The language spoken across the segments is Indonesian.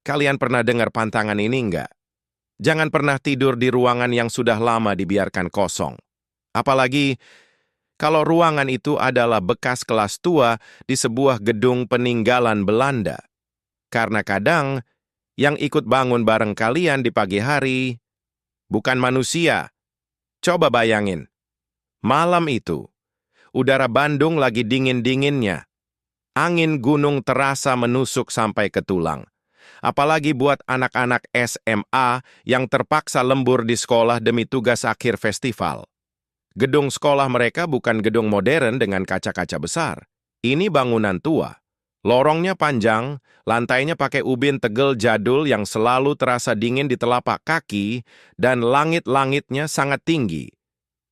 Kalian pernah dengar pantangan ini nggak? Jangan pernah tidur di ruangan yang sudah lama dibiarkan kosong. Apalagi kalau ruangan itu adalah bekas kelas tua di sebuah gedung peninggalan Belanda. Karena kadang yang ikut bangun bareng kalian di pagi hari bukan manusia. Coba bayangin, malam itu, udara Bandung lagi dingin-dinginnya. Angin gunung terasa menusuk sampai ke tulang. Apalagi buat anak-anak SMA yang terpaksa lembur di sekolah demi tugas akhir festival. Gedung sekolah mereka bukan gedung modern dengan kaca-kaca besar. Ini bangunan tua. Lorongnya panjang, lantainya pakai ubin tegel jadul yang selalu terasa dingin di telapak kaki, dan langit-langitnya sangat tinggi.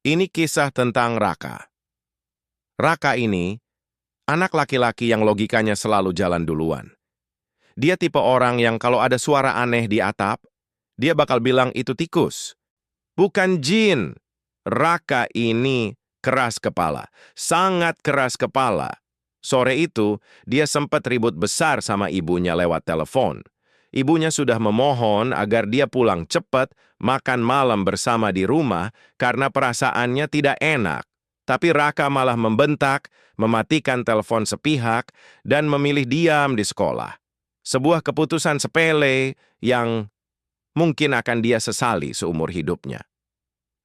Ini kisah tentang Raka. Raka ini, anak laki-laki yang logikanya selalu jalan duluan. Dia tipe orang yang kalau ada suara aneh di atap, dia bakal bilang itu tikus. Bukan jin. Raka ini keras kepala, sangat keras kepala. Sore itu, dia sempat ribut besar sama ibunya lewat telepon. Ibunya sudah memohon agar dia pulang cepat, makan malam bersama di rumah karena perasaannya tidak enak. Tapi Raka malah membentak, mematikan telepon sepihak, dan memilih diam di sekolah. Sebuah keputusan sepele yang mungkin akan dia sesali seumur hidupnya.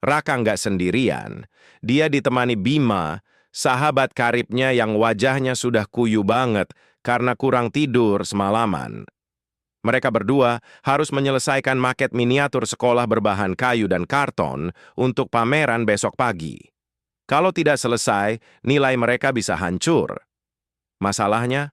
Raka nggak sendirian, dia ditemani Bima, sahabat karibnya yang wajahnya sudah kuyu banget karena kurang tidur semalaman. Mereka berdua harus menyelesaikan maket miniatur sekolah berbahan kayu dan karton untuk pameran besok pagi. Kalau tidak selesai, nilai mereka bisa hancur. Masalahnya,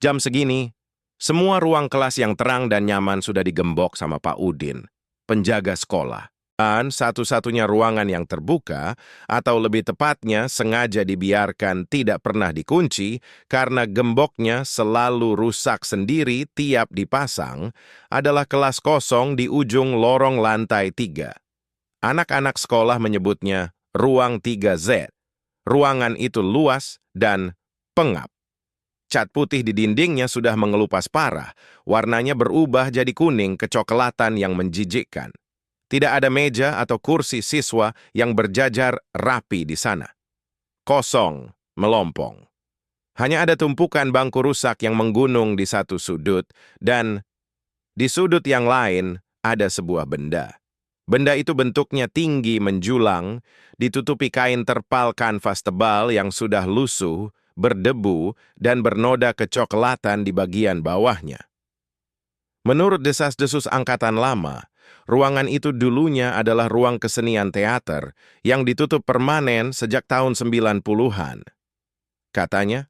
jam segini, semua ruang kelas yang terang dan nyaman sudah digembok sama Pak Udin, penjaga sekolah. Dan satu-satunya ruangan yang terbuka, atau lebih tepatnya sengaja dibiarkan tidak pernah dikunci karena gemboknya selalu rusak sendiri tiap dipasang, adalah kelas kosong di ujung lorong lantai 3. Anak-anak sekolah menyebutnya Ruang 3Z. Ruangan itu luas dan pengap. Cat putih di dindingnya sudah mengelupas parah, warnanya berubah jadi kuning kecoklatan yang menjijikkan. Tidak ada meja atau kursi siswa yang berjajar rapi di sana. Kosong, melompong. Hanya ada tumpukan bangku rusak yang menggunung di satu sudut, dan di sudut yang lain ada sebuah benda. Benda itu bentuknya tinggi menjulang, ditutupi kain terpal kanvas tebal yang sudah lusuh, berdebu, dan bernoda kecoklatan di bagian bawahnya. Menurut desas-desus angkatan lama, ruangan itu dulunya adalah ruang kesenian teater yang ditutup permanen sejak tahun 90-an. Katanya,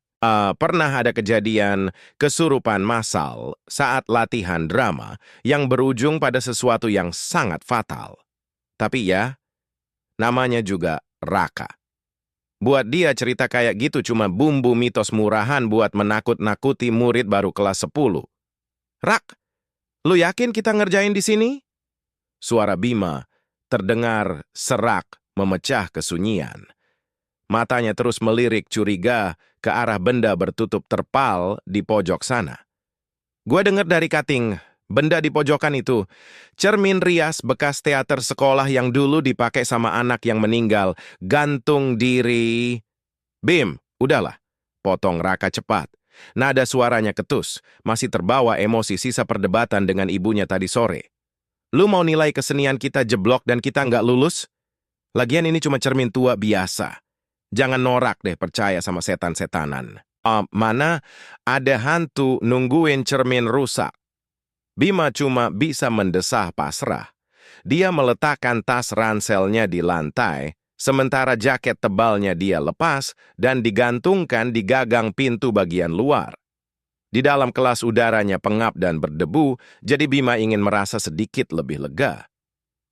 pernah ada kejadian kesurupan massal saat latihan drama yang berujung pada sesuatu yang sangat fatal. Tapi ya, namanya juga Raka. Buat dia cerita kayak gitu cuma bumbu mitos murahan buat menakut-nakuti murid baru kelas 10. Rak, lu yakin kita ngerjain di sini? Suara Bima terdengar serak memecah kesunyian. Matanya terus melirik curiga ke arah benda bertutup terpal di pojok sana. Gua dengar dari Kating, benda di pojokan itu, cermin rias bekas teater sekolah yang dulu dipakai sama anak yang meninggal, gantung diri. Bim, udahlah, potong Raka cepat. Nada suaranya ketus, masih terbawa emosi sisa perdebatan dengan ibunya tadi sore. Lu mau nilai kesenian kita jeblok dan kita nggak lulus? Lagian ini cuma cermin tua biasa. Jangan norak deh percaya sama setan-setanan. Mana ada hantu nungguin cermin rusak. Bima cuma bisa mendesah pasrah. Dia meletakkan tas ranselnya di lantai, sementara jaket tebalnya dia lepas dan digantungkan di gagang pintu bagian luar. Di dalam kelas udaranya pengap dan berdebu, jadi Bima ingin merasa sedikit lebih lega.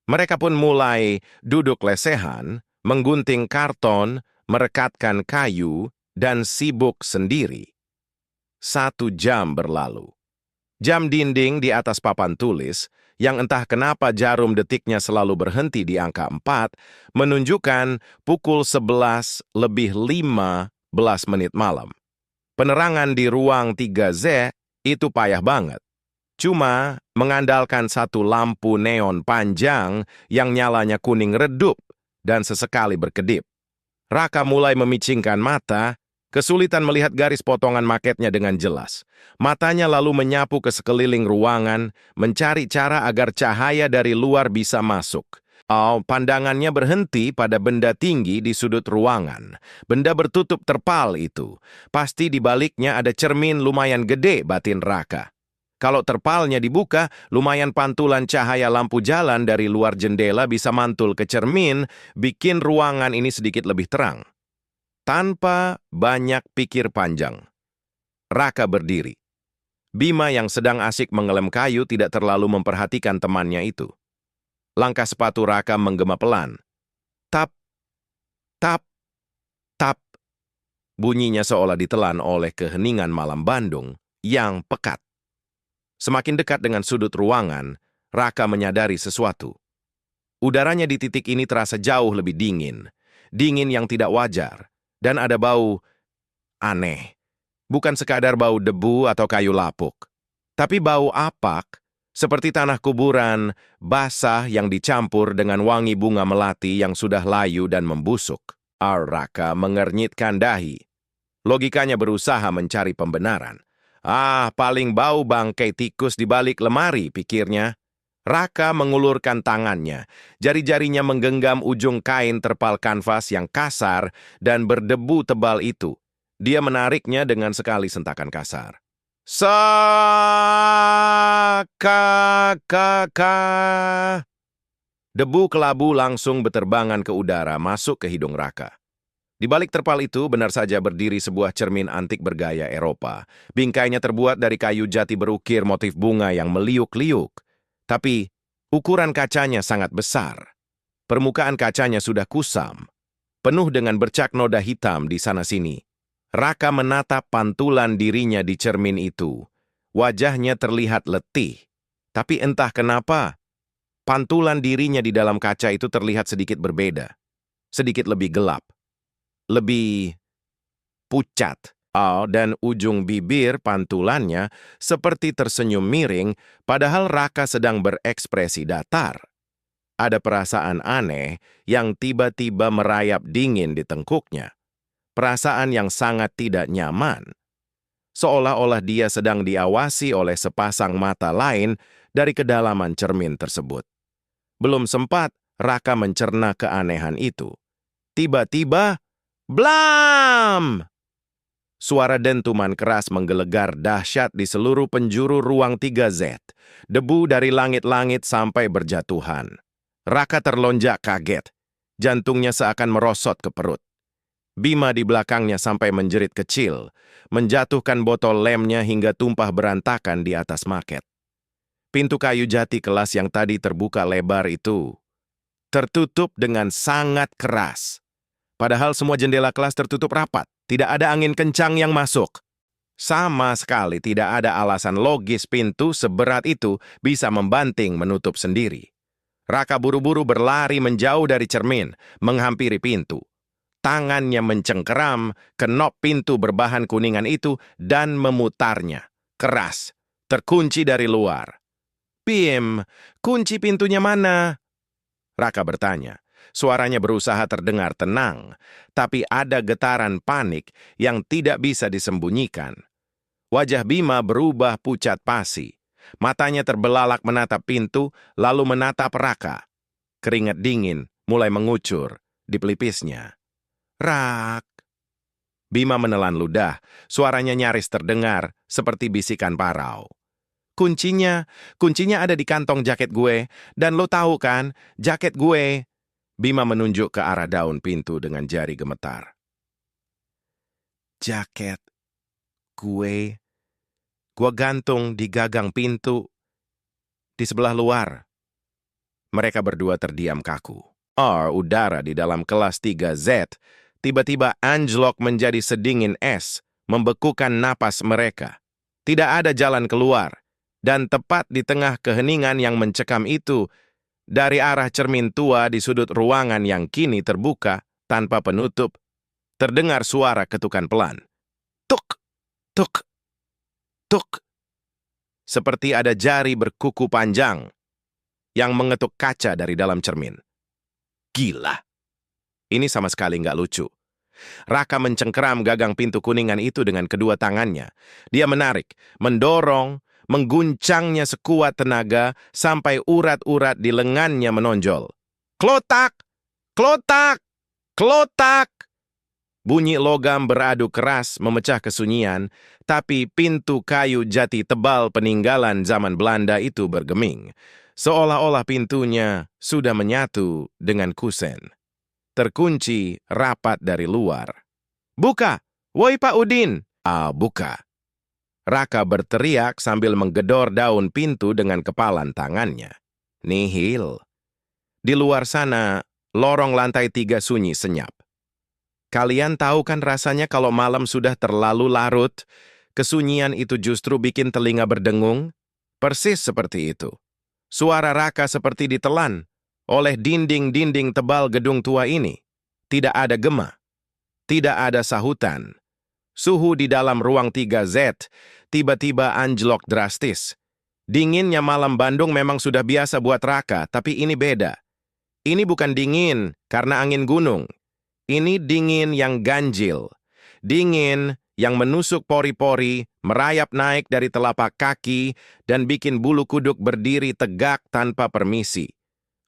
Mereka pun mulai duduk lesehan, menggunting karton, merekatkan kayu, dan sibuk sendiri. 1 jam berlalu. Jam dinding di atas papan tulis, yang entah kenapa jarum detiknya selalu berhenti di angka 4, menunjukkan pukul 11 lebih 15 menit malam. Penerangan di ruang 3Z itu payah banget. Cuma mengandalkan satu lampu neon panjang yang nyalanya kuning redup dan sesekali berkedip. Raka mulai memicingkan mata, kesulitan melihat garis potongan maketnya dengan jelas. Matanya lalu menyapu ke sekeliling ruangan, mencari cara agar cahaya dari luar bisa masuk. Pandangannya berhenti pada benda tinggi di sudut ruangan. Benda bertutup terpal itu. Pasti di baliknya ada cermin lumayan gede, batin Raka. Kalau terpalnya dibuka, lumayan pantulan cahaya lampu jalan dari luar jendela bisa mantul ke cermin, bikin ruangan ini sedikit lebih terang. Tanpa banyak pikir panjang, Raka berdiri. Bima yang sedang asik mengelem kayu tidak terlalu memperhatikan temannya itu. Langkah sepatu Raka menggema pelan. Tap, tap, tap. Bunyinya seolah ditelan oleh keheningan malam Bandung yang pekat. Semakin dekat dengan sudut ruangan, Raka menyadari sesuatu. Udaranya di titik ini terasa jauh lebih dingin. Dingin yang tidak wajar. Dan ada bau aneh. Bukan sekadar bau debu atau kayu lapuk. Tapi bau apak, seperti tanah kuburan, basah yang dicampur dengan wangi bunga melati yang sudah layu dan membusuk. Raka mengernyitkan dahi. Logikanya berusaha mencari pembenaran. Paling bau bangkai tikus di balik lemari, pikirnya. Raka mengulurkan tangannya. Jari-jarinya menggenggam ujung kain terpal kanvas yang kasar dan berdebu tebal itu. Dia menariknya dengan sekali sentakan kasar. Sa-ka-ka-ka. Debu kelabu langsung beterbangan ke udara masuk ke hidung Raka. Di balik terpal itu benar saja berdiri sebuah cermin antik bergaya Eropa. Bingkainya terbuat dari kayu jati berukir motif bunga yang meliuk-liuk. Tapi ukuran kacanya sangat besar. Permukaan kacanya sudah kusam, penuh dengan bercak noda hitam di sana-sini. Raka menatap pantulan dirinya di cermin itu. Wajahnya terlihat letih. Tapi entah kenapa, pantulan dirinya di dalam kaca itu terlihat sedikit berbeda. Sedikit lebih gelap. Lebih pucat. Dan ujung bibir pantulannya seperti tersenyum miring, padahal Raka sedang berekspresi datar. Ada perasaan aneh yang tiba-tiba merayap dingin di tengkuknya. Perasaan yang sangat tidak nyaman. Seolah-olah dia sedang diawasi oleh sepasang mata lain dari kedalaman cermin tersebut. Belum sempat Raka mencerna keanehan itu. Tiba-tiba, blam! Suara dentuman keras menggelegar dahsyat di seluruh penjuru ruang 3Z. Debu dari langit-langit sampai berjatuhan. Raka terlonjak kaget. Jantungnya seakan merosot ke perut. Bima di belakangnya sampai menjerit kecil, menjatuhkan botol lemnya hingga tumpah berantakan di atas maket. Pintu kayu jati kelas yang tadi terbuka lebar itu tertutup dengan sangat keras. Padahal semua jendela kelas tertutup rapat. Tidak ada angin kencang yang masuk. Sama sekali tidak ada alasan logis pintu seberat itu bisa membanting menutup sendiri. Raka buru-buru berlari menjauh dari cermin, menghampiri pintu. Tangannya mencengkeram ke knob pintu berbahan kuningan itu dan memutarnya. Keras, terkunci dari luar. "Bim, kunci pintunya mana?" Raka bertanya. Suaranya berusaha terdengar tenang, tapi ada getaran panik yang tidak bisa disembunyikan. Wajah Bima berubah pucat pasi. Matanya terbelalak menatap pintu, lalu menatap Raka. Keringat dingin mulai mengucur di pelipisnya. "Rak." Bima menelan ludah, suaranya nyaris terdengar seperti bisikan parau. Kuncinya ada di kantong jaket gue, dan lo tahu kan, jaket gue." Bima menunjuk ke arah daun pintu dengan jari gemetar. "Jaket gue gantung di gagang pintu di sebelah luar." Mereka berdua terdiam kaku. Udara di dalam kelas 3Z tiba-tiba anjlok menjadi sedingin es, membekukan napas mereka. Tidak ada jalan keluar, dan tepat di tengah keheningan yang mencekam itu, dari arah cermin tua di sudut ruangan yang kini terbuka tanpa penutup, terdengar suara ketukan pelan. Tuk, tuk, tuk. seperti ada jari berkuku panjang yang mengetuk kaca dari dalam cermin. Gila. Ini sama sekali nggak lucu. Raka mencengkeram gagang pintu kuningan itu dengan kedua tangannya. Dia menarik, mendorong, mengguncangnya sekuat tenaga sampai urat-urat di lengannya menonjol. Klotak! Klotak! Klotak! Bunyi logam beradu keras memecah kesunyian, tapi pintu kayu jati tebal peninggalan zaman Belanda itu bergeming. Seolah-olah pintunya sudah menyatu dengan kusen. Terkunci rapat dari luar. Buka! Woi Pak Udin! Buka. Raka berteriak sambil menggedor daun pintu dengan kepalan tangannya. Nihil. Di luar sana, lorong lantai 3 sunyi senyap. Kalian tahu kan rasanya kalau malam sudah terlalu larut, kesunyian itu justru bikin telinga berdengung? Persis seperti itu. Suara Raka seperti ditelan oleh dinding-dinding tebal gedung tua ini. Tidak ada gema. Tidak ada sahutan. Suhu di dalam ruang 3Z tiba-tiba anjlok drastis. Dinginnya malam Bandung memang sudah biasa buat Raka, tapi ini beda. Ini bukan dingin karena angin gunung. Ini dingin yang ganjil. Dingin yang menusuk pori-pori, merayap naik dari telapak kaki, dan bikin bulu kuduk berdiri tegak tanpa permisi.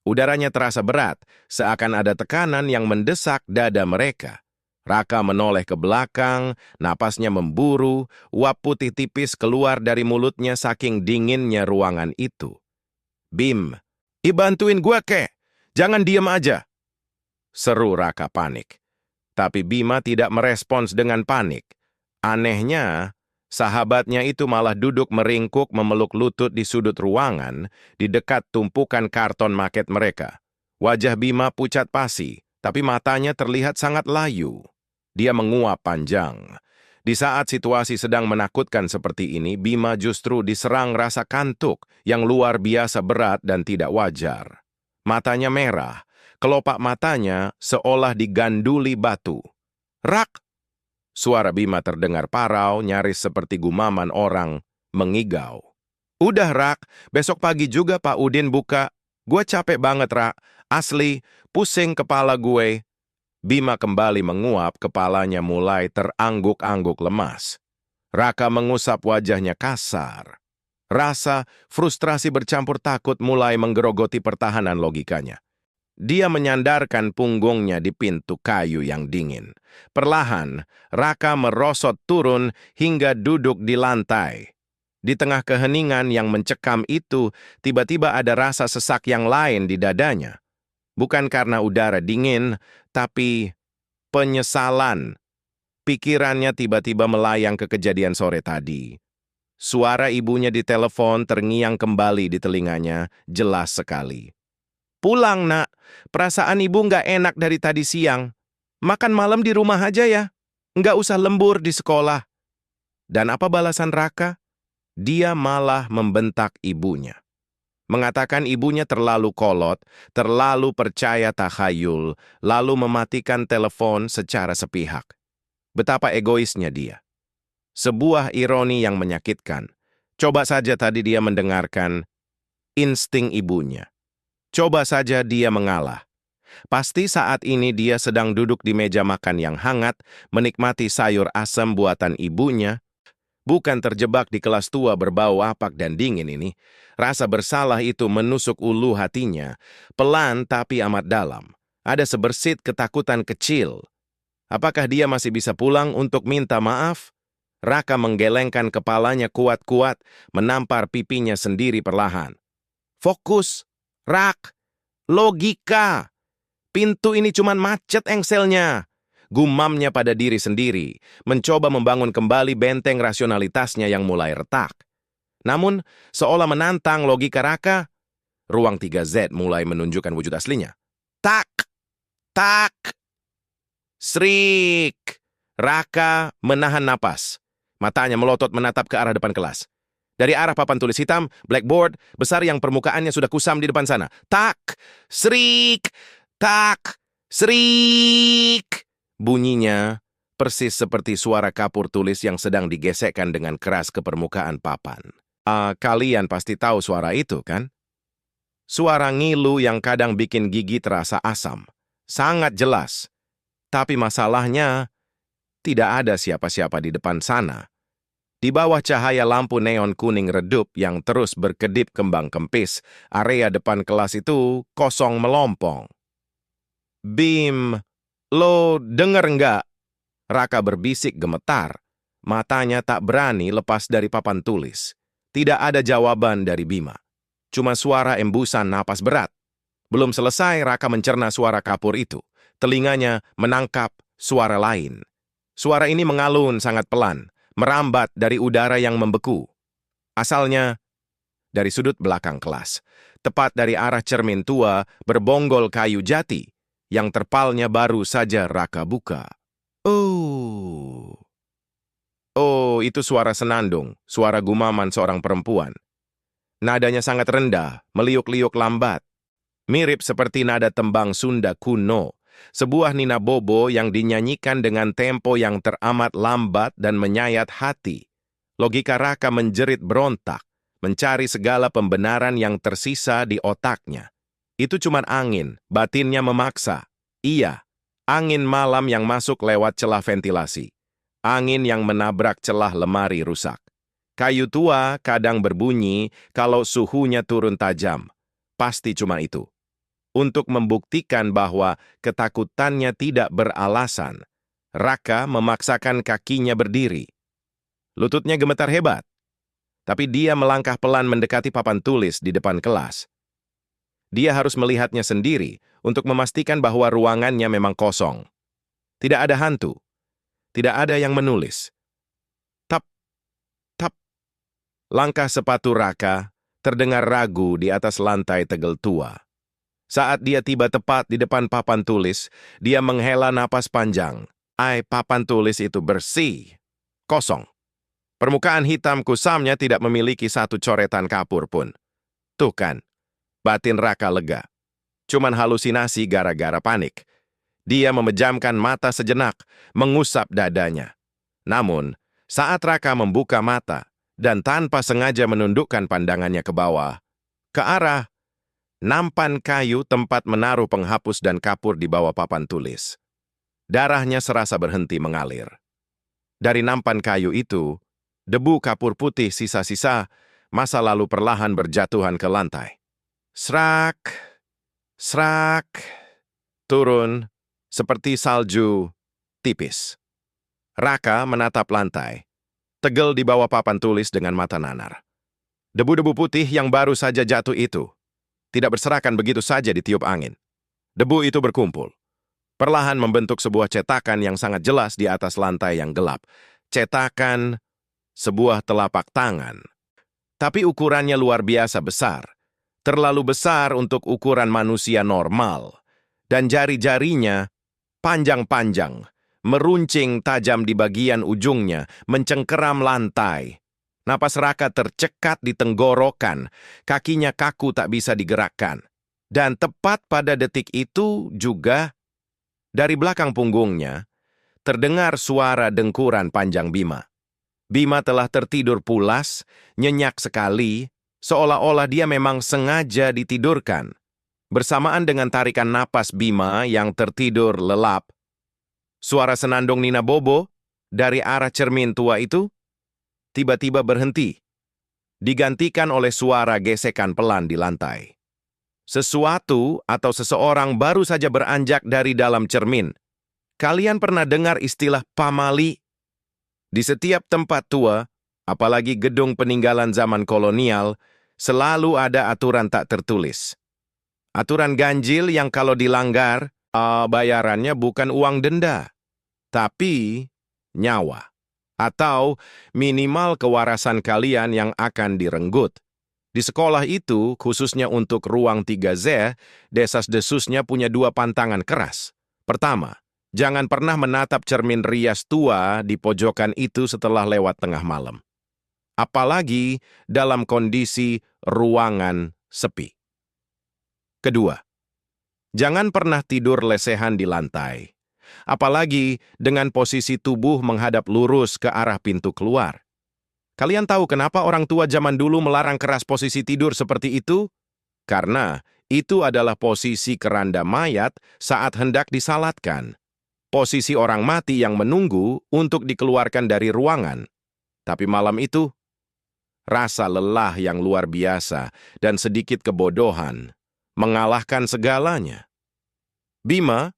Udaranya terasa berat, seakan ada tekanan yang mendesak dada mereka. Raka menoleh ke belakang, napasnya memburu, uap putih tipis keluar dari mulutnya saking dinginnya ruangan itu. Bim, bantuin gua kek, jangan diem aja. Seru Raka panik. Tapi Bima tidak merespons dengan panik. Anehnya, sahabatnya itu malah duduk meringkuk memeluk lutut di sudut ruangan, di dekat tumpukan karton maket mereka. Wajah Bima pucat pasi, tapi matanya terlihat sangat layu. Dia menguap panjang. Di saat situasi sedang menakutkan seperti ini, Bima justru diserang rasa kantuk yang luar biasa berat dan tidak wajar. Matanya merah, kelopak matanya seolah diganduli batu. Rak! Suara Bima terdengar parau, nyaris seperti gumaman orang mengigau. Udah, Rak. Besok pagi juga Pak Udin buka. Gue capek banget, Rak. Asli, pusing kepala gue. Bima kembali menguap, kepalanya mulai terangguk-angguk lemas. Raka mengusap wajahnya kasar. Rasa frustrasi bercampur takut mulai menggerogoti pertahanan logikanya. Dia menyandarkan punggungnya di pintu kayu yang dingin. Perlahan, Raka merosot turun hingga duduk di lantai. Di tengah keheningan yang mencekam itu, tiba-tiba ada rasa sesak yang lain di dadanya. Bukan karena udara dingin, tapi penyesalan. Pikirannya tiba-tiba melayang ke kejadian sore tadi. Suara ibunya di telepon terngiang kembali di telinganya, jelas sekali. Pulang, Nak. Perasaan ibu nggak enak dari tadi siang. Makan malam di rumah aja ya. Nggak usah lembur di sekolah. Dan apa balasan Raka? Dia malah membentak ibunya. Mengatakan ibunya terlalu kolot, terlalu percaya takhayul, lalu mematikan telepon secara sepihak. Betapa egoisnya dia. Sebuah ironi yang menyakitkan. Coba saja tadi dia mendengarkan insting ibunya. Coba saja dia mengalah. Pasti saat ini dia sedang duduk di meja makan yang hangat, menikmati sayur asam buatan ibunya, bukan terjebak di kelas tua berbau apak dan dingin ini. Rasa bersalah itu menusuk ulu hatinya, pelan tapi amat dalam. Ada sebersit ketakutan kecil. Apakah dia masih bisa pulang untuk minta maaf? Raka menggelengkan kepalanya kuat-kuat, menampar pipinya sendiri perlahan. Fokus, Rak, logika. Pintu ini cuman macet engselnya. Gumamnya pada diri sendiri, mencoba membangun kembali benteng rasionalitasnya yang mulai retak. Namun, seolah menantang logika Raka, ruang 3Z mulai menunjukkan wujud aslinya. Tak! Tak! Srik! Raka menahan napas. Matanya melotot menatap ke arah depan kelas. Dari arah papan tulis hitam, blackboard, besar yang permukaannya sudah kusam di depan sana. Tak! Srik! Tak! Srik! Bunyinya persis seperti suara kapur tulis yang sedang digesekkan dengan keras ke permukaan papan. Kalian pasti tahu suara itu, kan? Suara ngilu yang kadang bikin gigi terasa asam. Sangat jelas. Tapi masalahnya, tidak ada siapa-siapa di depan sana. Di bawah cahaya lampu neon kuning redup yang terus berkedip kembang kempis, area depan kelas itu kosong melompong. Bim, lo denger nggak? Raka berbisik gemetar. Matanya tak berani lepas dari papan tulis. Tidak ada jawaban dari Bima. Cuma suara embusan napas berat. Belum selesai Raka mencerna suara kapur itu. Telinganya menangkap suara lain. Suara ini mengalun sangat pelan, merambat dari udara yang membeku. Asalnya dari sudut belakang kelas, tepat dari arah cermin tua berbonggol kayu jati, yang terpalnya baru saja Raka buka. Oh, itu suara senandung, suara gumaman seorang perempuan. Nadanya sangat rendah, meliuk-liuk lambat. Mirip seperti nada tembang Sunda kuno, sebuah nina bobo yang dinyanyikan dengan tempo yang teramat lambat dan menyayat hati. Logika Raka menjerit berontak, mencari segala pembenaran yang tersisa di otaknya. Itu cuma angin, batinnya memaksa. Iya, angin malam yang masuk lewat celah ventilasi. Angin yang menabrak celah lemari rusak. Kayu tua kadang berbunyi kalau suhunya turun tajam. Pasti cuma itu. Untuk membuktikan bahwa ketakutannya tidak beralasan, Raka memaksakan kakinya berdiri. Lututnya gemetar hebat. Tapi dia melangkah pelan mendekati papan tulis di depan kelas. Dia harus melihatnya sendiri untuk memastikan bahwa ruangannya memang kosong. Tidak ada hantu. Tidak ada yang menulis. Tap, tap. Langkah sepatu Raka terdengar ragu di atas lantai tegel tua. Saat dia tiba tepat di depan papan tulis, dia menghela napas panjang. Papan tulis itu bersih. Kosong. Permukaan hitam kusamnya tidak memiliki satu coretan kapur pun. Tuh kan, batin Raka lega. Cuman halusinasi gara-gara panik. Dia memejamkan mata sejenak, mengusap dadanya. Namun, saat Raka membuka mata dan tanpa sengaja menundukkan pandangannya ke bawah, ke arah nampan kayu tempat menaruh penghapus dan kapur di bawah papan tulis, darahnya serasa berhenti mengalir. Dari nampan kayu itu, debu kapur putih sisa-sisa masa lalu perlahan berjatuhan ke lantai. Srak, srak, turun, seperti salju tipis. Raka menatap lantai, tegel di bawah papan tulis dengan mata nanar. Debu-debu putih yang baru saja jatuh itu tidak berserakan begitu saja ditiup angin. Debu itu berkumpul, perlahan membentuk sebuah cetakan yang sangat jelas di atas lantai yang gelap. Cetakan sebuah telapak tangan. Tapi ukurannya luar biasa besar. Terlalu besar untuk ukuran manusia normal. Dan jari-jarinya panjang-panjang, meruncing tajam di bagian ujungnya, mencengkeram lantai. Napas Raka tercekat di tenggorokan, kakinya kaku tak bisa digerakkan. Dan tepat pada detik itu juga, dari belakang punggungnya, terdengar suara dengkuran panjang Bima. Bima telah tertidur pulas, nyenyak sekali, seolah-olah dia memang sengaja ditidurkan. Bersamaan dengan tarikan napas Bima yang tertidur lelap, suara senandung nina bobo dari arah cermin tua itu tiba-tiba berhenti, digantikan oleh suara gesekan pelan di lantai. Sesuatu atau seseorang baru saja beranjak dari dalam cermin. Kalian pernah dengar istilah pamali? Di setiap tempat tua, apalagi gedung peninggalan zaman kolonial, selalu ada aturan tak tertulis. Aturan ganjil yang kalau dilanggar, bayarannya bukan uang denda, tapi nyawa. Atau minimal kewarasan kalian yang akan direnggut. Di sekolah itu, khususnya untuk ruang 3Z, desas-desusnya punya dua pantangan keras. Pertama, jangan pernah menatap cermin rias tua di pojokan itu setelah lewat tengah malam. Apalagi dalam kondisi ruangan sepi. Kedua, jangan pernah tidur lesehan di lantai. Apalagi dengan posisi tubuh menghadap lurus ke arah pintu keluar. Kalian tahu kenapa orang tua zaman dulu melarang keras posisi tidur seperti itu? Karena itu adalah posisi keranda mayat saat hendak disalatkan. Posisi orang mati yang menunggu untuk dikeluarkan dari ruangan. Tapi malam itu, rasa lelah yang luar biasa dan sedikit kebodohan mengalahkan segalanya. Bima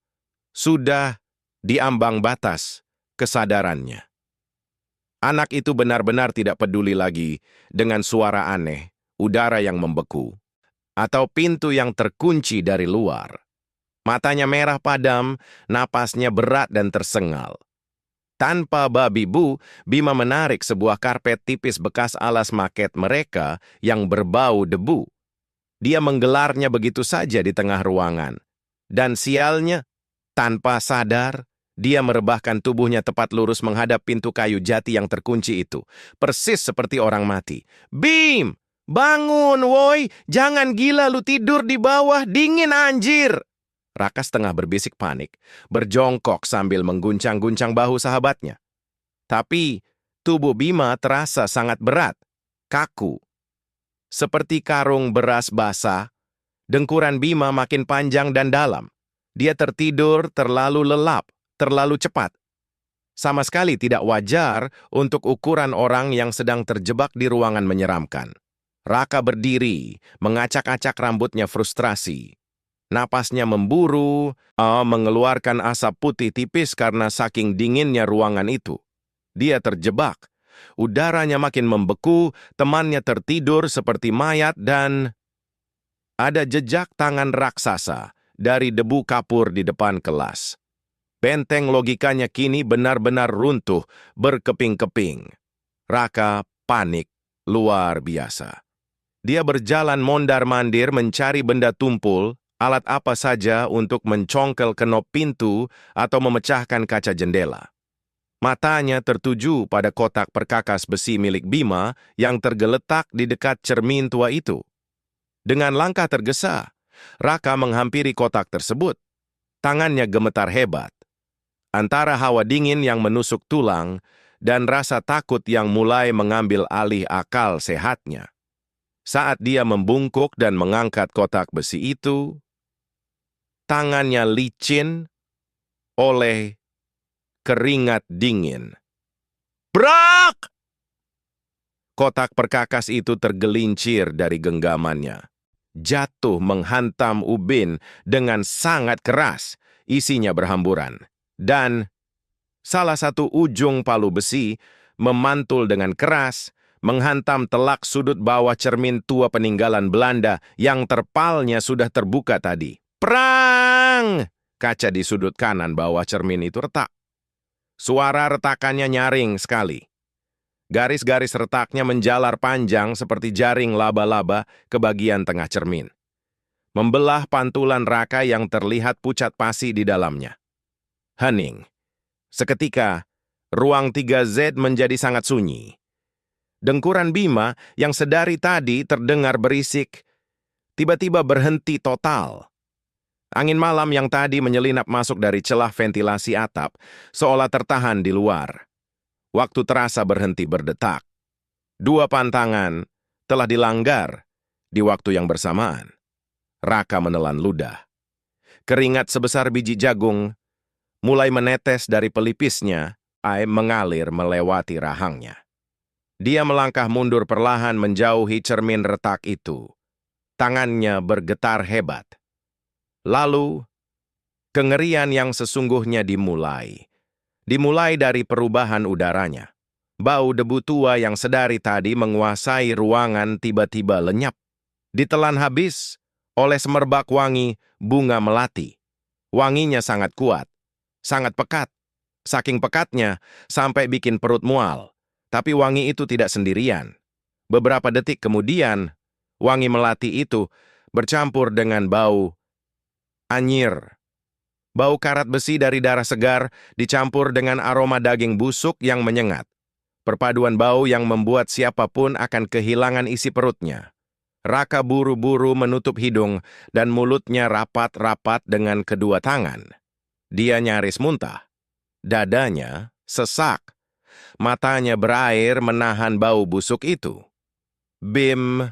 sudah di ambang batas kesadarannya. Anak itu benar-benar tidak peduli lagi dengan suara aneh, udara yang membeku, atau pintu yang terkunci dari luar. Matanya merah padam, napasnya berat dan tersengal. Tanpa babi bu, Bima menarik sebuah karpet tipis bekas alas maket mereka yang berbau debu. Dia menggelarnya begitu saja di tengah ruangan. Dan sialnya, tanpa sadar, dia merebahkan tubuhnya tepat lurus menghadap pintu kayu jati yang terkunci itu. Persis seperti orang mati. "Bim! Bangun, woi! Jangan gila lu tidur di bawah, dingin anjir!" Raka setengah berbisik panik, berjongkok sambil mengguncang-guncang bahu sahabatnya. Tapi tubuh Bima terasa sangat berat, kaku. Seperti karung beras basah, dengkuran Bima makin panjang dan dalam. Dia tertidur terlalu lelap, terlalu cepat. Sama sekali tidak wajar untuk ukuran orang yang sedang terjebak di ruangan menyeramkan. Raka berdiri, mengacak-acak rambutnya frustrasi. Napasnya memburu, mengeluarkan asap putih tipis karena saking dinginnya ruangan itu. Dia terjebak. Udaranya makin membeku, temannya tertidur seperti mayat dan ada jejak tangan raksasa dari debu kapur di depan kelas. Benteng logikanya kini benar-benar runtuh, berkeping-keping. Raka panik luar biasa. Dia berjalan mondar-mandir mencari benda tumpul, alat apa saja untuk mencongkel kenop pintu atau memecahkan kaca jendela. Matanya tertuju pada kotak perkakas besi milik Bima yang tergeletak di dekat cermin tua itu. Dengan langkah tergesa, Raka menghampiri kotak tersebut. Tangannya gemetar hebat. Antara hawa dingin yang menusuk tulang dan rasa takut yang mulai mengambil alih akal sehatnya. Saat dia membungkuk dan mengangkat kotak besi itu, tangannya licin oleh keringat dingin. Brak! Kotak perkakas itu tergelincir dari genggamannya. Jatuh menghantam ubin dengan sangat keras, isinya berhamburan. Dan salah satu ujung palu besi memantul dengan keras, menghantam telak sudut bawah cermin tua peninggalan Belanda yang terpalnya sudah terbuka tadi. Prang! Kaca di sudut kanan bawah cermin itu retak. Suara retakannya nyaring sekali. Garis-garis retaknya menjalar panjang seperti jaring laba-laba ke bagian tengah cermin. Membelah pantulan Raka yang terlihat pucat pasi di dalamnya. Hening. Seketika, ruang 3Z menjadi sangat sunyi. Dengkuran Bima yang sedari tadi terdengar berisik, tiba-tiba berhenti total. Angin malam yang tadi menyelinap masuk dari celah ventilasi atap, seolah tertahan di luar. Waktu terasa berhenti berdetak. 2 pantangan telah dilanggar di waktu yang bersamaan. Raka menelan ludah. Keringat sebesar biji jagung mulai menetes dari pelipisnya, air mengalir melewati rahangnya. Dia melangkah mundur perlahan menjauhi cermin retak itu. Tangannya bergetar hebat. Lalu, kengerian yang sesungguhnya dimulai. Dimulai dari perubahan udaranya. Bau debu tua yang sedari tadi menguasai ruangan tiba-tiba lenyap. Ditelan habis oleh semerbak wangi bunga melati. Wanginya sangat kuat. Sangat pekat. Saking pekatnya, sampai bikin perut mual. Tapi wangi itu tidak sendirian. Beberapa detik kemudian, wangi melati itu bercampur dengan bau anyir. Bau karat besi dari darah segar dicampur dengan aroma daging busuk yang menyengat. Perpaduan bau yang membuat siapapun akan kehilangan isi perutnya. Raka buru-buru menutup hidung dan mulutnya rapat-rapat dengan kedua tangan. Dia nyaris muntah. Dadanya sesak. Matanya berair menahan bau busuk itu. Bim,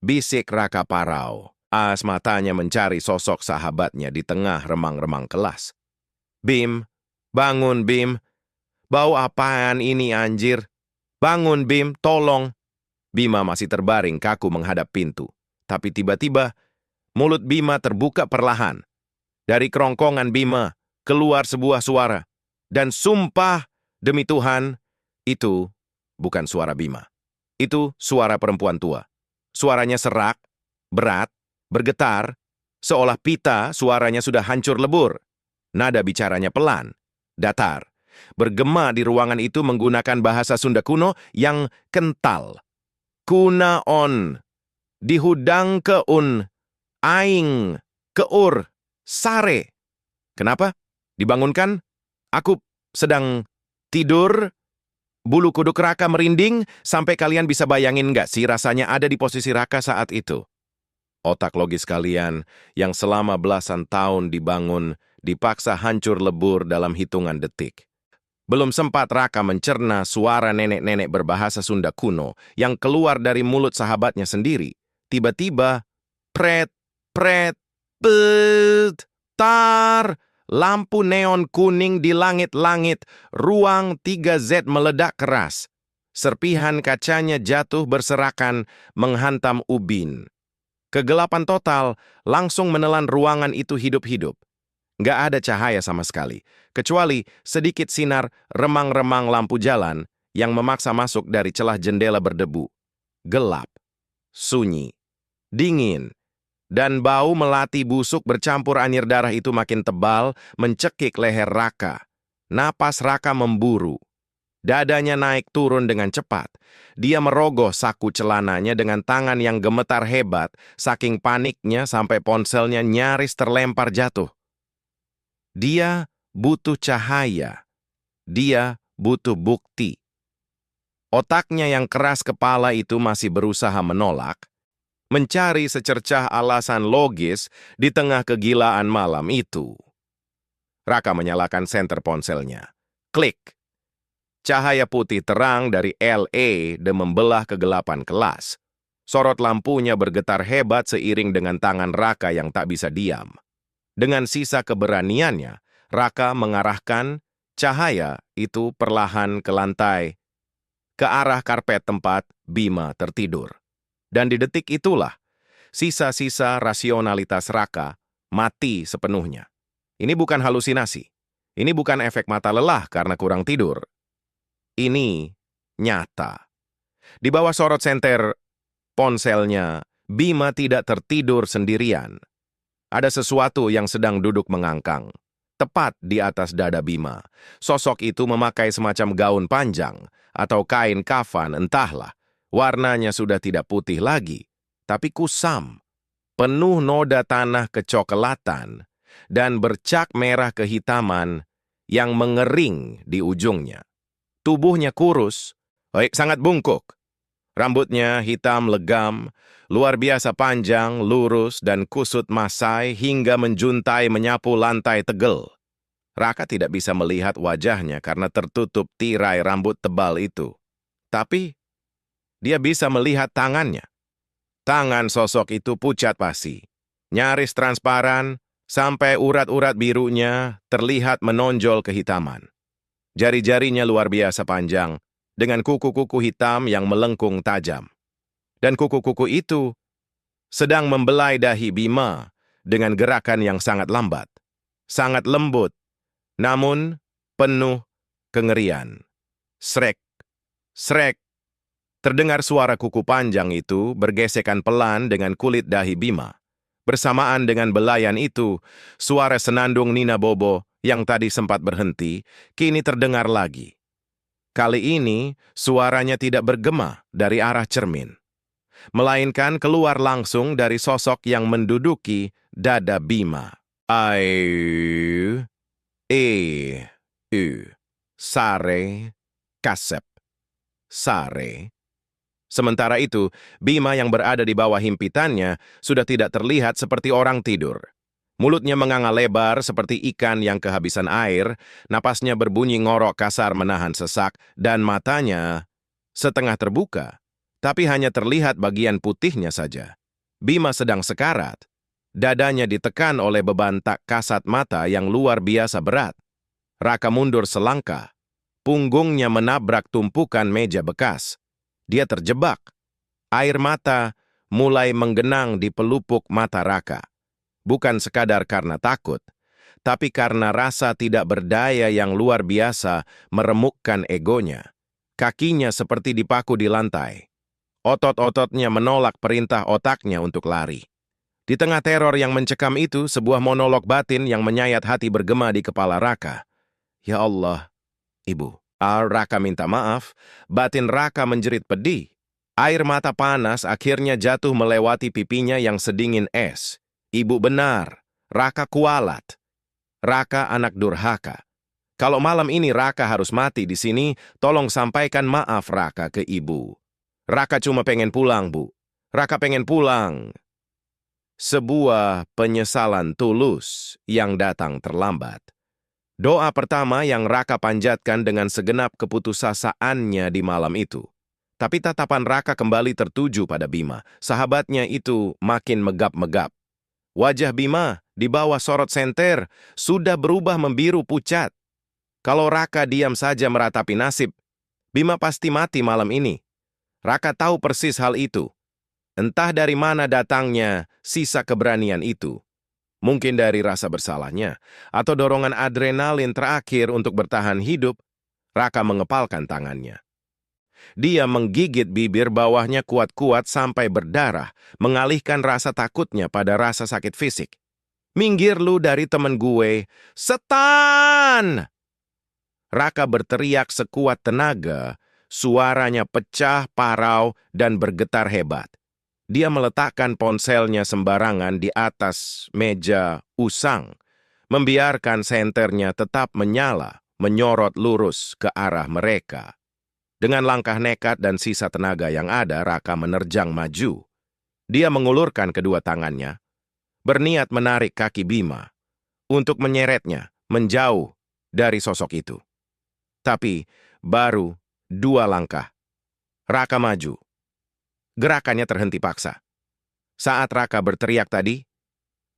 bisik Raka Parau. As matanya mencari sosok sahabatnya di tengah remang-remang kelas. Bim, bangun Bim. Bau apaan ini anjir? Bangun Bim, tolong. Bima masih terbaring kaku menghadap pintu. Tapi tiba-tiba, mulut Bima terbuka perlahan. Dari kerongkongan Bima, keluar sebuah suara. Dan sumpah, demi Tuhan, itu bukan suara Bima. Itu suara perempuan tua. Suaranya serak, berat, bergetar, seolah pita suaranya sudah hancur lebur. Nada bicaranya pelan, datar, bergema di ruangan itu menggunakan bahasa Sunda kuno yang kental. Kunaon, dihudang keun, aing, keur, sare. Kenapa? Dibangunkan? Aku sedang tidur. Bulu kuduk Raka merinding, sampai kalian bisa bayangin nggak sih rasanya ada di posisi Raka saat itu? Otak logis kalian yang selama belasan tahun dibangun, dipaksa hancur lebur dalam hitungan detik. Belum sempat Raka mencerna suara nenek-nenek berbahasa Sunda kuno yang keluar dari mulut sahabatnya sendiri. Tiba-tiba, pret, pret, pet, tar, lampu neon kuning di langit-langit, ruang 3Z meledak keras. Serpihan kacanya jatuh berserakan menghantam ubin. Kegelapan total langsung menelan ruangan itu hidup-hidup. Nggak ada cahaya sama sekali, kecuali sedikit sinar remang-remang lampu jalan yang memaksa masuk dari celah jendela berdebu. Gelap, sunyi, dingin, dan bau melati busuk bercampur anyir darah itu makin tebal mencekik leher Raka. Napas Raka memburu. Dadanya naik turun dengan cepat. Dia merogoh saku celananya dengan tangan yang gemetar hebat, saking paniknya sampai ponselnya nyaris terlempar jatuh. Dia butuh cahaya. Dia butuh bukti. Otaknya yang keras kepala itu masih berusaha menolak, mencari secercah alasan logis di tengah kegilaan malam itu. Raka menyalakan senter ponselnya. Klik. Cahaya putih terang dari LED membelah kegelapan kelas. Sorot lampunya bergetar hebat seiring dengan tangan Raka yang tak bisa diam. Dengan sisa keberaniannya, Raka mengarahkan cahaya itu perlahan ke lantai, ke arah karpet tempat Bima tertidur. Dan di detik itulah, sisa-sisa rasionalitas Raka mati sepenuhnya. Ini bukan halusinasi. Ini bukan efek mata lelah karena kurang tidur. Ini nyata. Di bawah sorot senter ponselnya, Bima tidak tertidur sendirian. Ada sesuatu yang sedang duduk mengangkang. Tepat di atas dada Bima. Sosok itu memakai semacam gaun panjang atau kain kafan, entahlah. Warnanya sudah tidak putih lagi, tapi kusam. Penuh noda tanah kecoklatan dan bercak merah kehitaman yang mengering di ujungnya. Tubuhnya kurus, sangat bungkuk. Rambutnya hitam legam, luar biasa panjang, lurus, dan kusut masai hingga menjuntai menyapu lantai tegel. Raka tidak bisa melihat wajahnya karena tertutup tirai rambut tebal itu. Tapi, dia bisa melihat tangannya. Tangan sosok itu pucat pasi, nyaris transparan, sampai urat-urat birunya terlihat menonjol kehitaman. Jari-jarinya luar biasa panjang, dengan kuku-kuku hitam yang melengkung tajam. Dan kuku-kuku itu sedang membelai dahi Bima dengan gerakan yang sangat lambat, sangat lembut, namun penuh kengerian. Srek, srek. Terdengar suara kuku panjang itu bergesekan pelan dengan kulit dahi Bima. Bersamaan dengan belayan itu, suara senandung Nina Bobo yang tadi sempat berhenti, kini terdengar lagi. Kali ini, suaranya tidak bergema dari arah cermin, melainkan keluar langsung dari sosok yang menduduki dada Bima. Ayu, sare, kasep, sare. Sementara itu, Bima yang berada di bawah himpitannya sudah tidak terlihat seperti orang tidur. Mulutnya menganga lebar seperti ikan yang kehabisan air, napasnya berbunyi ngorok kasar menahan sesak, dan matanya setengah terbuka, tapi hanya terlihat bagian putihnya saja. Bima sedang sekarat. Dadanya ditekan oleh beban tak kasat mata yang luar biasa berat. Raka mundur selangkah. Punggungnya menabrak tumpukan meja bekas. Dia terjebak. Air mata mulai menggenang di pelupuk mata Raka. Bukan sekadar karena takut, tapi karena rasa tidak berdaya yang luar biasa meremukkan egonya. Kakinya seperti dipaku di lantai. Otot-ototnya menolak perintah otaknya untuk lari. Di tengah teror yang mencekam itu, sebuah monolog batin yang menyayat hati bergema di kepala Raka. Ya Allah, Ibu. Raka minta maaf, batin Raka menjerit pedih. Air mata panas akhirnya jatuh melewati pipinya yang sedingin es. Ibu benar, Raka kualat. Raka anak durhaka. Kalau malam ini Raka harus mati di sini, tolong sampaikan maaf Raka ke ibu. Raka cuma pengen pulang, Bu. Raka pengen pulang. Sebuah penyesalan tulus yang datang terlambat. Doa pertama yang Raka panjatkan dengan segenap keputusasaannya di malam itu. Tapi tatapan Raka kembali tertuju pada Bima. Sahabatnya itu makin megap-megap. Wajah Bima di bawah sorot senter sudah berubah membiru pucat. Kalau Raka diam saja meratapi nasib, Bima pasti mati malam ini. Raka tahu persis hal itu. Entah dari mana datangnya sisa keberanian itu. Mungkin dari rasa bersalahnya, atau dorongan adrenalin terakhir untuk bertahan hidup, Raka mengepalkan tangannya. Dia menggigit bibir bawahnya kuat-kuat sampai berdarah, mengalihkan rasa takutnya pada rasa sakit fisik. Minggir lu dari temen gue, setan! Raka berteriak sekuat tenaga, suaranya pecah, parau, dan bergetar hebat. Dia meletakkan ponselnya sembarangan di atas meja usang, membiarkan senternya tetap menyala, menyorot lurus ke arah mereka. Dengan langkah nekat dan sisa tenaga yang ada, Raka menerjang maju. Dia mengulurkan kedua tangannya, berniat menarik kaki Bima, untuk menyeretnya menjauh dari sosok itu. Tapi baru 2 langkah, Raka maju. Gerakannya terhenti paksa. Saat Raka berteriak tadi,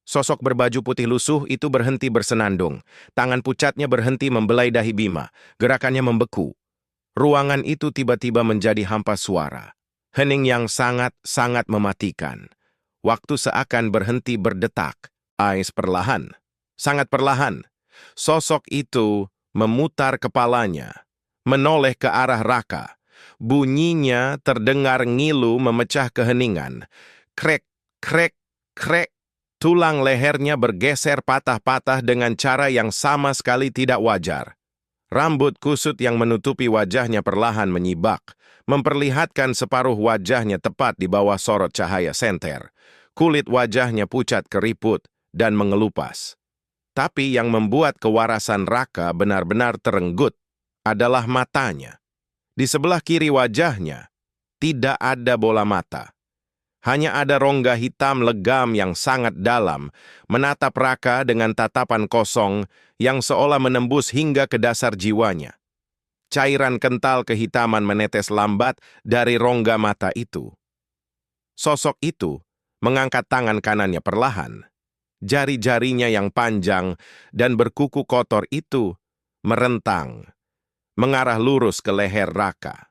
sosok berbaju putih lusuh itu berhenti bersenandung. Tangan pucatnya berhenti membelai dahi Bima. Gerakannya membeku. Ruangan itu tiba-tiba menjadi hampa suara. Hening yang sangat-sangat mematikan. Waktu seakan berhenti berdetak. Ais perlahan. Sangat perlahan. Sosok itu memutar kepalanya. Menoleh ke arah Raka. Bunyinya terdengar ngilu memecah keheningan. Krek, krek, krek. Tulang lehernya bergeser patah-patah dengan cara yang sama sekali tidak wajar. Rambut kusut yang menutupi wajahnya perlahan menyibak, memperlihatkan separuh wajahnya tepat di bawah sorot cahaya senter. Kulit wajahnya pucat keriput dan mengelupas. Tapi yang membuat kewarasan Raka benar-benar terenggut adalah matanya. Di sebelah kiri wajahnya, tidak ada bola mata. Hanya ada rongga hitam legam yang sangat dalam, menatap Raka dengan tatapan kosong yang seolah menembus hingga ke dasar jiwanya. Cairan kental kehitaman menetes lambat dari rongga mata itu. Sosok itu mengangkat tangan kanannya perlahan. Jari-jarinya yang panjang dan berkuku kotor itu merentang, mengarah lurus ke leher Raka.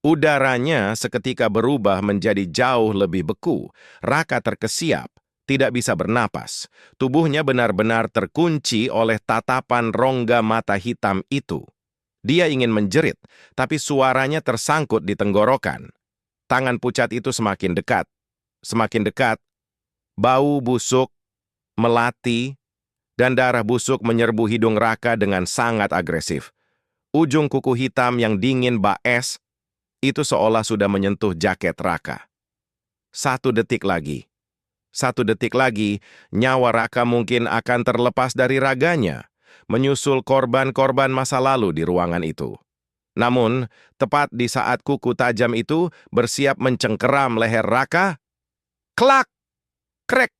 Udaranya seketika berubah menjadi jauh lebih beku. Raka terkesiap, tidak bisa bernapas. Tubuhnya benar-benar terkunci oleh tatapan rongga mata hitam itu. Dia ingin menjerit, tapi suaranya tersangkut di tenggorokan. Tangan pucat itu semakin dekat. Semakin dekat. Bau busuk, melati, dan darah busuk menyerbu hidung Raka dengan sangat agresif. Ujung kuku hitam yang dingin baes itu seolah sudah menyentuh jaket Raka. 1 detik lagi. 1 detik lagi, nyawa Raka mungkin akan terlepas dari raganya, menyusul korban-korban masa lalu di ruangan itu. Namun, tepat di saat kuku tajam itu bersiap mencengkeram leher Raka, klak, krek,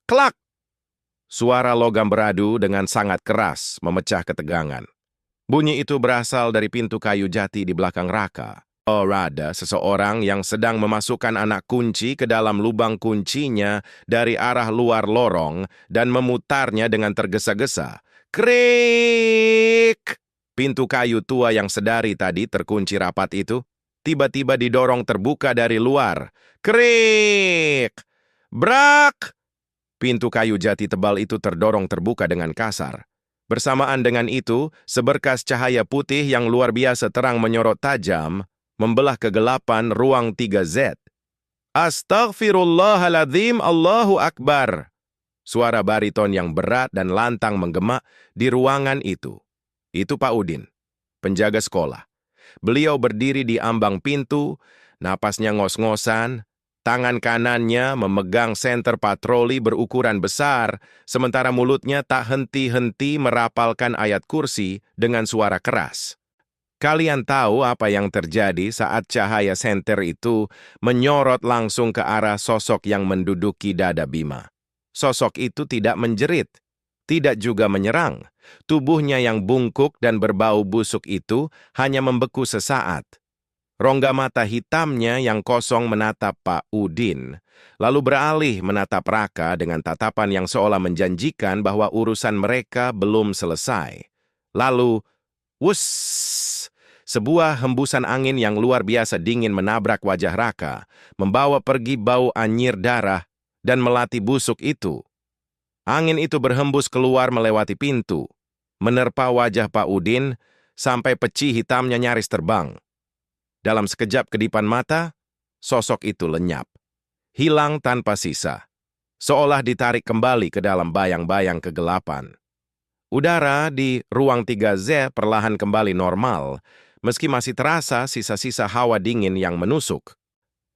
klak. Suara logam beradu dengan sangat keras memecah ketegangan. Bunyi itu berasal dari pintu kayu jati di belakang Raka. Ada seseorang yang sedang memasukkan anak kunci ke dalam lubang kuncinya dari arah luar lorong dan memutarnya dengan tergesa-gesa. Krik! Pintu kayu tua yang sedari tadi terkunci rapat itu tiba-tiba didorong terbuka dari luar. Krik! Brak! Pintu kayu jati tebal itu terdorong terbuka dengan kasar. Bersamaan dengan itu, seberkas cahaya putih yang luar biasa terang menyorot tajam, membelah kegelapan ruang 3Z. Astaghfirullahaladzim, Allahu Akbar. Suara bariton yang berat dan lantang menggema di ruangan itu. Itu Pak Udin, penjaga sekolah. Beliau berdiri di ambang pintu, napasnya ngos-ngosan, tangan kanannya memegang senter patroli berukuran besar, sementara mulutnya tak henti-henti merapalkan ayat kursi dengan suara keras. Kalian tahu apa yang terjadi saat cahaya senter itu menyorot langsung ke arah sosok yang menduduki dada Bima. Sosok itu tidak menjerit, tidak juga menyerang. Tubuhnya yang bungkuk dan berbau busuk itu hanya membeku sesaat. Rongga mata hitamnya yang kosong menatap Pak Udin, lalu beralih menatap Raka dengan tatapan yang seolah menjanjikan bahwa urusan mereka belum selesai. Lalu, wuss! Sebuah hembusan angin yang luar biasa dingin menabrak wajah Raka, membawa pergi bau anyir darah dan melati busuk itu. Angin itu berhembus keluar melewati pintu, menerpa wajah Pak Udin sampai peci hitamnya nyaris terbang. Dalam sekejap kedipan mata, sosok itu lenyap, hilang tanpa sisa, seolah ditarik kembali ke dalam bayang-bayang kegelapan. Udara di ruang 3Z perlahan kembali normal, meski masih terasa sisa-sisa hawa dingin yang menusuk.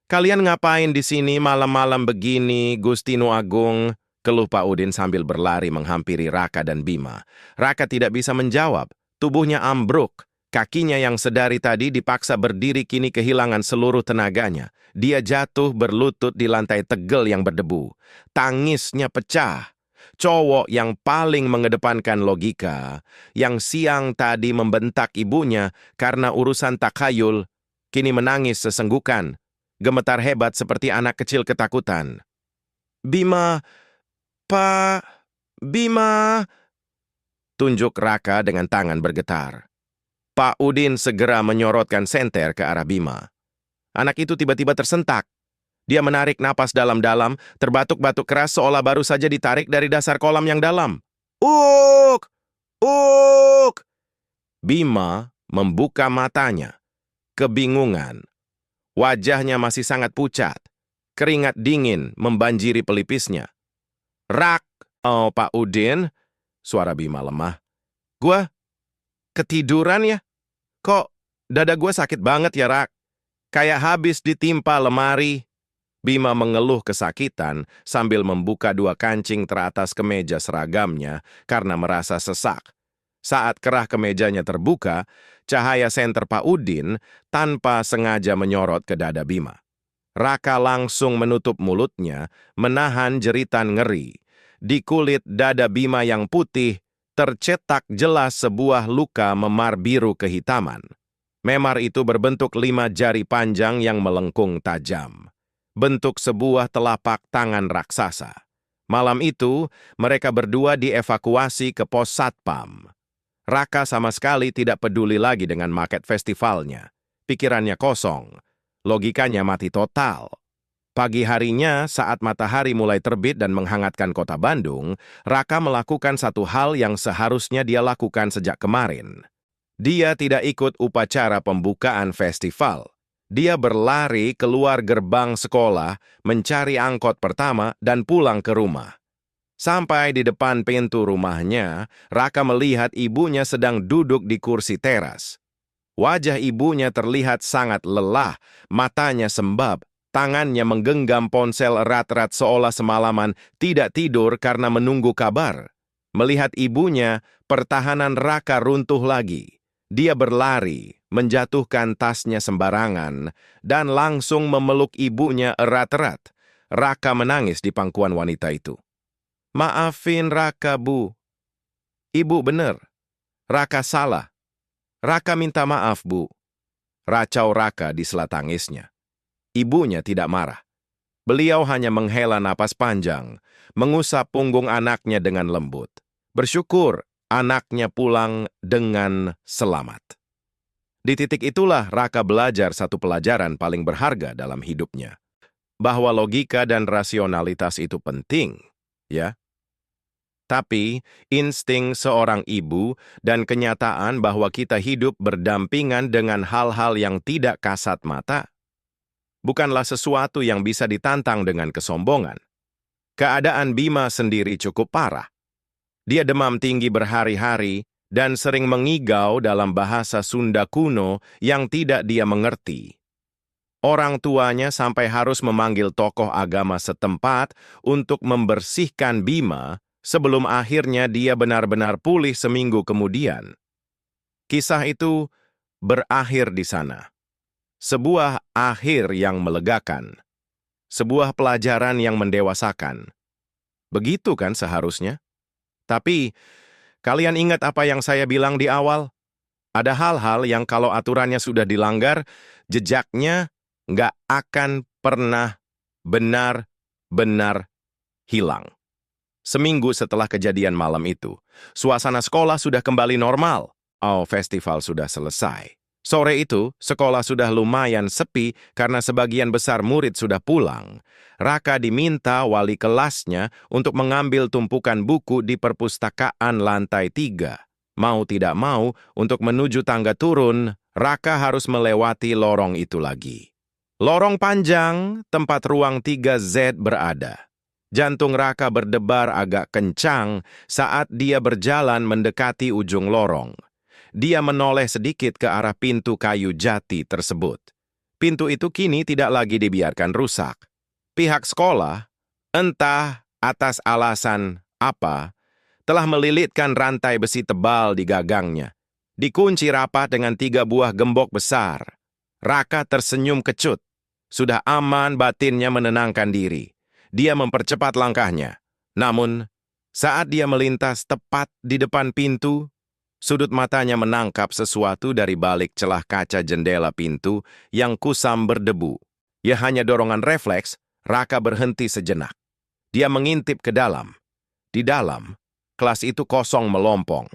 "Kalian ngapain di sini malam-malam begini, Gustino Agung?" keluh Pak Udin sambil berlari menghampiri Raka dan Bima. Raka tidak bisa menjawab, tubuhnya ambruk. Kakinya yang sedari tadi dipaksa berdiri kini kehilangan seluruh tenaganya. Dia jatuh berlutut di lantai tegel yang berdebu. Tangisnya pecah. Cowok yang paling mengedepankan logika, yang siang tadi membentak ibunya karena urusan takhayul, kini menangis sesenggukan, gemetar hebat seperti anak kecil ketakutan. "Bima, Pak, Bima!" tunjuk Raka dengan tangan bergetar. Pak Udin segera menyorotkan senter ke arah Bima. Anak itu tiba-tiba tersentak. Dia menarik napas dalam-dalam, terbatuk-batuk keras seolah baru saja ditarik dari dasar kolam yang dalam. "Uk! Uk!" Bima membuka matanya. Kebingungan. Wajahnya masih sangat pucat. Keringat dingin membanjiri pelipisnya. "Rak, oh Pak Udin," suara Bima lemah. "Gua ketiduran ya? Kok dada gue sakit banget ya, Rak? Kayak habis ditimpa lemari." Bima mengeluh kesakitan sambil membuka dua kancing teratas kemeja seragamnya karena merasa sesak. Saat kerah kemejanya terbuka, cahaya senter Pak Udin tanpa sengaja menyorot ke dada Bima. Raka langsung menutup mulutnya, menahan jeritan ngeri. Di kulit dada Bima yang putih, tercetak jelas sebuah luka memar biru kehitaman. Memar itu berbentuk 5 jari panjang yang melengkung tajam. Bentuk sebuah telapak tangan raksasa. Malam itu, mereka berdua dievakuasi ke pos Satpam. Raka sama sekali tidak peduli lagi dengan market festivalnya. Pikirannya kosong. Logikanya mati total. Pagi harinya, saat matahari mulai terbit dan menghangatkan kota Bandung, Raka melakukan satu hal yang seharusnya dia lakukan sejak kemarin. Dia tidak ikut upacara pembukaan festival. Dia berlari keluar gerbang sekolah, mencari angkot pertama, dan pulang ke rumah. Sampai di depan pintu rumahnya, Raka melihat ibunya sedang duduk di kursi teras. Wajah ibunya terlihat sangat lelah, matanya sembab, tangannya menggenggam ponsel erat-erat seolah semalaman tidak tidur karena menunggu kabar. Melihat ibunya, pertahanan Raka runtuh lagi. Dia berlari, menjatuhkan tasnya sembarangan, dan langsung memeluk ibunya erat-erat. Raka menangis di pangkuan wanita itu. Maafin Raka, Bu. Ibu bener. Raka salah. Raka minta maaf, Bu. Racau Raka di sela tangisnya. Ibunya tidak marah. Beliau hanya menghela napas panjang, mengusap punggung anaknya dengan lembut. Bersyukur anaknya pulang dengan selamat. Di titik itulah Raka belajar satu pelajaran paling berharga dalam hidupnya. Bahwa logika dan rasionalitas itu penting, ya. Tapi insting seorang ibu dan kenyataan bahwa kita hidup berdampingan dengan hal-hal yang tidak kasat mata bukanlah sesuatu yang bisa ditantang dengan kesombongan. Keadaan Bima sendiri cukup parah. Dia demam tinggi berhari-hari dan sering mengigau dalam bahasa Sunda kuno yang tidak dia mengerti. Orang tuanya sampai harus memanggil tokoh agama setempat untuk membersihkan Bima sebelum akhirnya dia benar-benar pulih seminggu kemudian. Kisah itu berakhir di sana. Sebuah akhir yang melegakan. Sebuah pelajaran yang mendewasakan. Begitu kan seharusnya? Tapi, kalian ingat apa yang saya bilang di awal? Ada hal-hal yang kalau aturannya sudah dilanggar, jejaknya nggak akan pernah benar-benar hilang. Seminggu setelah kejadian malam itu, suasana sekolah sudah kembali normal. Festival sudah selesai. Sore itu, sekolah sudah lumayan sepi karena sebagian besar murid sudah pulang. Raka diminta wali kelasnya untuk mengambil tumpukan buku di perpustakaan lantai 3. Mau tidak mau, untuk menuju tangga turun, Raka harus melewati lorong itu lagi. Lorong panjang, tempat ruang 3Z berada. Jantung Raka berdebar agak kencang saat dia berjalan mendekati ujung lorong. Dia menoleh sedikit ke arah pintu kayu jati tersebut. Pintu itu kini tidak lagi dibiarkan rusak. Pihak sekolah, entah atas alasan apa, telah melilitkan rantai besi tebal di gagangnya. Dikunci rapat dengan 3 buah gembok besar. Raka tersenyum kecut. Sudah aman batinnya menenangkan diri. Dia mempercepat langkahnya. Namun, saat dia melintas tepat di depan pintu, sudut matanya menangkap sesuatu dari balik celah kaca jendela pintu yang kusam berdebu. Ya hanya dorongan refleks, Raka berhenti sejenak. Dia mengintip ke dalam. Di dalam, kelas itu kosong melompong.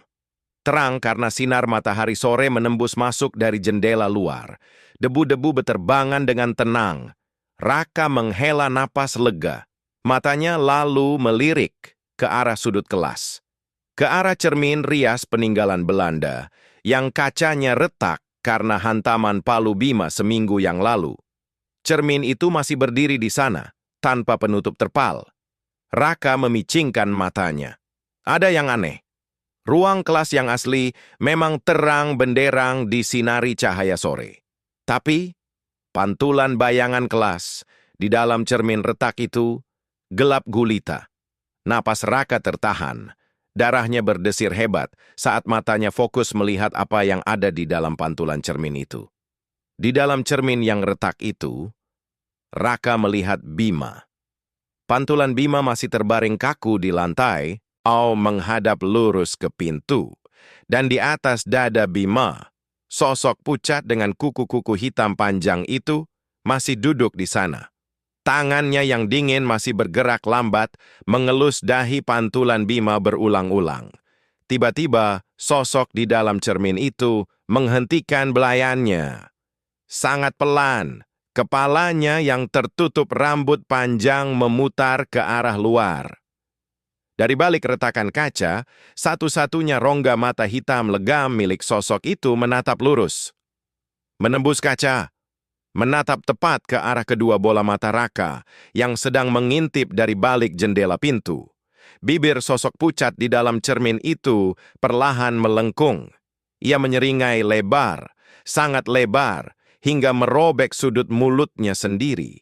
Terang karena sinar matahari sore menembus masuk dari jendela luar. Debu-debu beterbangan dengan tenang. Raka menghela napas lega. Matanya lalu melirik ke arah sudut kelas. Ke arah cermin rias peninggalan Belanda yang kacanya retak karena hantaman palu Bima seminggu yang lalu. Cermin itu masih berdiri di sana, tanpa penutup terpal. Raka memicingkan matanya. Ada yang aneh. Ruang kelas yang asli memang terang benderang disinari cahaya sore. Tapi, pantulan bayangan kelas di dalam cermin retak itu gelap gulita. Napas Raka tertahan. Darahnya berdesir hebat saat matanya fokus melihat apa yang ada di dalam pantulan cermin itu. Di dalam cermin yang retak itu, Raka melihat Bima. Pantulan Bima masih terbaring kaku di lantai, menghadap lurus ke pintu. Dan di atas dada Bima, sosok pucat dengan kuku-kuku hitam panjang itu masih duduk di sana. Tangannya yang dingin masih bergerak lambat, mengelus dahi pantulan Bima berulang-ulang. Tiba-tiba, sosok di dalam cermin itu menghentikan belayannya. Sangat pelan, kepalanya yang tertutup rambut panjang memutar ke arah luar. Dari balik retakan kaca, satu-satunya rongga mata hitam legam milik sosok itu menatap lurus. Menembus kaca, menatap tepat ke arah kedua bola mata Raka yang sedang mengintip dari balik jendela pintu. Bibir sosok pucat di dalam cermin itu perlahan melengkung. Ia menyeringai lebar, sangat lebar, hingga merobek sudut mulutnya sendiri.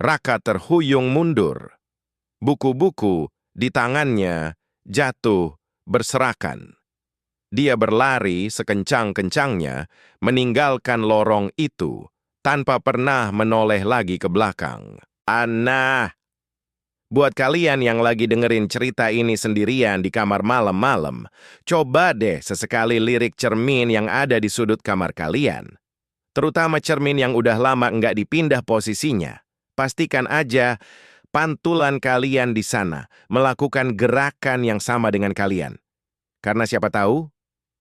Raka terhuyung mundur. Buku-buku di tangannya jatuh berserakan. Dia berlari sekencang-kencangnya, meninggalkan lorong itu, tanpa pernah menoleh lagi ke belakang. Anah! Buat kalian yang lagi dengerin cerita ini sendirian di kamar malam-malam, coba deh sesekali lirik cermin yang ada di sudut kamar kalian. Terutama cermin yang udah lama nggak dipindah posisinya. Pastikan aja pantulan kalian di sana melakukan gerakan yang sama dengan kalian. Karena siapa tahu,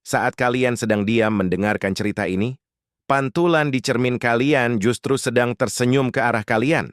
saat kalian sedang diam mendengarkan cerita ini, pantulan di cermin kalian justru sedang tersenyum ke arah kalian.